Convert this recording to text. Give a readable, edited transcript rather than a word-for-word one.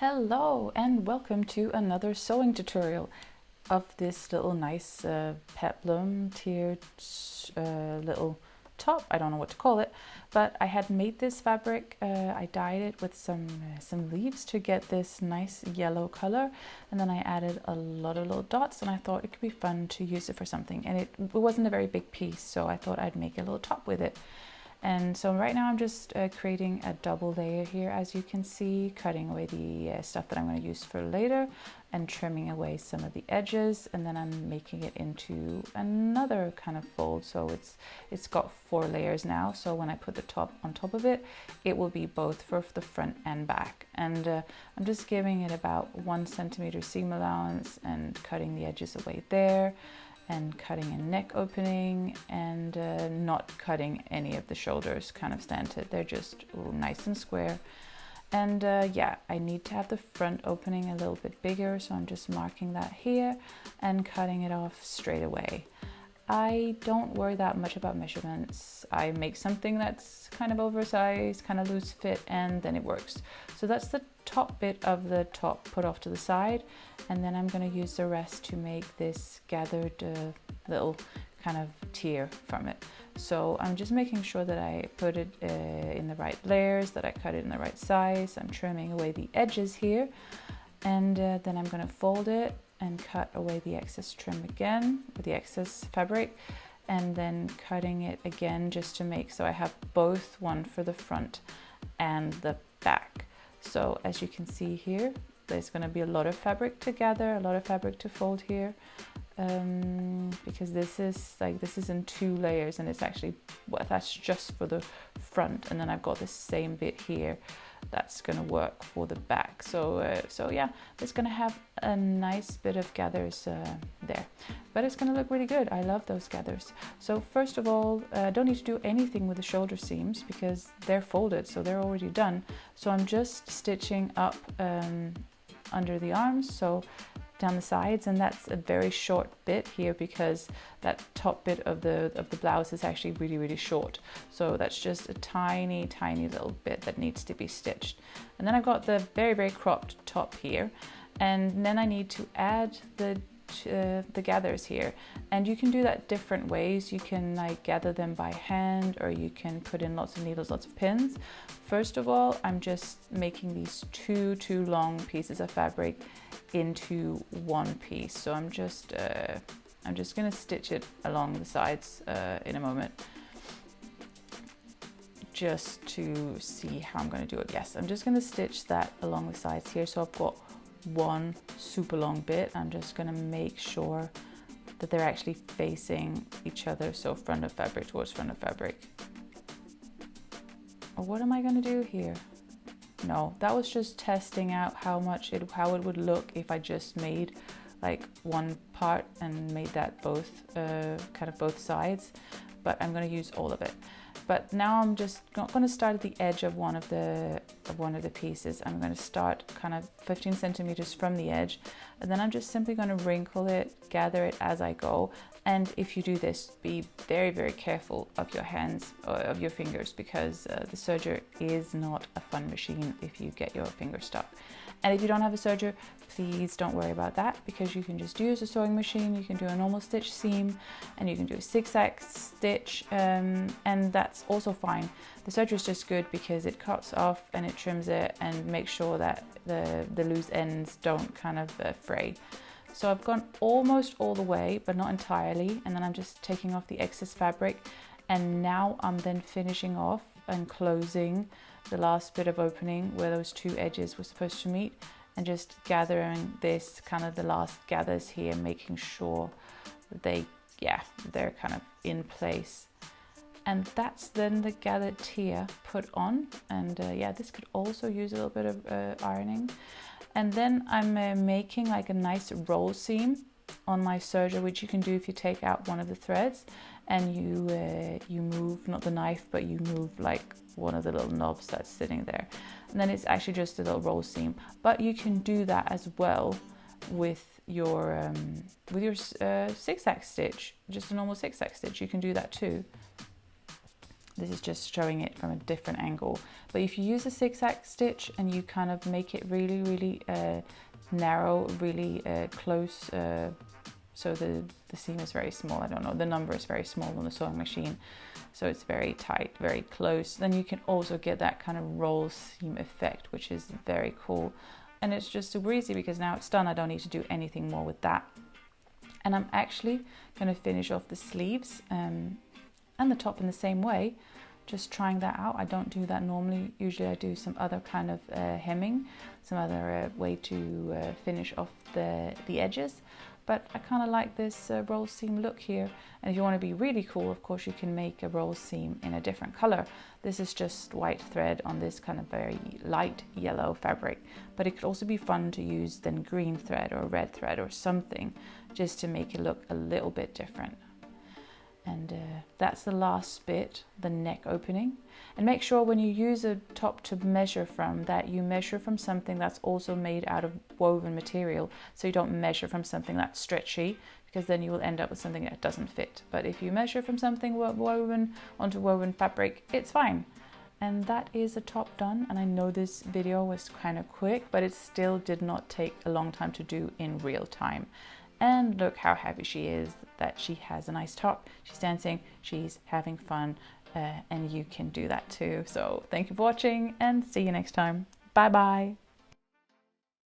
Hello and welcome to another sewing tutorial of this little nice peplum tiered little top. I don't know what to call it, but I had made this fabric. I dyed it with some leaves to get this nice yellow color, and then I added a lot of little dots, and I thought it could be fun to use it for something. And it wasn't a very big piece, so I thought I'd make a little top with it. And so right now I'm just creating a double layer here, as you can see, cutting away the stuff that I'm going to use for later and trimming away some of the edges, and then I'm making it into another kind of fold. So it's got 4 layers now, so when I put the top on top of it, it will be both for the front and back. And I'm just giving it about 1 centimeter seam allowance and cutting the edges away there, and cutting a neck opening, and not cutting any of the shoulders kind of slanted. They're just nice and square. And yeah, I need to have the front opening a little bit bigger, so I'm just marking that here and cutting it off straight away. I don't worry that much about measurements. I make something that's kind of oversized, kind of loose fit, and then it works. So that's the top bit of the top put off to the side, and then I'm going to use the rest to make this gathered little kind of tier from it. So I'm just making sure that I put it in the right layers, that I cut it in the right size. I'm trimming away the edges here, and then I'm going to fold it and cut away the excess trim again, with the excess fabric, and then cutting it again just to make so I have both one for the front and the back. So as you can see here, there's going to be a lot of fabric to gather, a lot of fabric to fold here, because this is in 2 layers, and it's actually, well, that's just for the front, and then I've got the same bit here that's going to work for the back. So yeah, it's going to have a nice bit of gathers there, but it's going to look really good. I love those gathers. So first of all, I don't need to do anything with the shoulder seams because they're folded, so they're already done. So I'm just stitching up under the arms, so down the sides, and that's a very short bit here because that top bit of the blouse is actually really short. So that's just a tiny little bit that needs to be stitched. And then I've got the very cropped top here, and then I need to add the gathers here, and you can do that different ways. You can like gather them by hand, or you can put in lots of needles, lots of pins. First of all, I'm just making these two long pieces of fabric into one piece. So I'm just going to stitch it along the sides in a moment, just to see how I'm going to do it. Yes, I'm just going to stitch that along the sides here. So I've got one super long bit. I'm just going to make sure that they're actually facing each other, so front of fabric towards front of fabric. Or what am I going to do here? No, that was just testing out how it would look if I just made like one part and made that both kind of both sides, but I'm going to use all of it. But now I'm just not going to start at the edge of one of the pieces. I'm going to start kind of 15 centimeters from the edge, and then I'm just simply going to wrinkle it, gather it as I go. And if you do this, be very careful of your hands, of your fingers, because the serger is not a fun machine if you get your finger stuck. And if you don't have a serger, please don't worry about that, because you can just use a sewing machine. You can do a normal stitch seam, and you can do a zigzag stitch, and that's also fine. The serger is just good because it cuts off and it trims it and makes sure that the loose ends don't kind of fray. So I've gone almost all the way, but not entirely, and then I'm just taking off the excess fabric, and now I'm then finishing off and closing the last bit of opening where those 2 edges were supposed to meet, and just gathering this kind of the last gathers here, making sure that they're kind of in place. And that's then the gathered tier put on, and yeah, this could also use a little bit of ironing. And then I'm making like a nice roll seam on my serger, which you can do if you take out one of the threads and you move, not the knife, but you move like one of the little knobs that's sitting there, and then it's actually just a little roll seam. But you can do that as well with your zigzag stitch, just a normal zigzag stitch. You can do that too. This is just showing it from a different angle. But if you use a zigzag stitch and you kind of make it really narrow, really close, so the seam is very small, I don't know, the number is very small on the sewing machine, so it's very tight, very close, then you can also get that kind of roll seam effect, which is very cool. And it's just super easy because now it's done. I don't need to do anything more with that. And I'm actually going to finish off the sleeves and the top in the same way, just trying that out. I don't do that normally. Usually I do some other kind of hemming, some other way to finish off the edges. But I kind of like this roll seam look here. And if you want to be really cool, of course, you can make a roll seam in a different color. This is just white thread on this kind of very light yellow fabric. But it could also be fun to use then green thread or red thread or something, just to make it look a little bit different. And that's the last bit, the neck opening. And make sure when you use a top to measure from, that you measure from something that's also made out of woven material, so you don't measure from something that's stretchy, because then you will end up with something that doesn't fit. But if you measure from something woven onto woven fabric, it's fine. And that is a top done. And I know this video was kind of quick, but it still did not take a long time to do in real time. And look how happy she is that she has a nice top. She's dancing, she's having fun, and you can do that too. So thank you for watching and see you next time. Bye bye.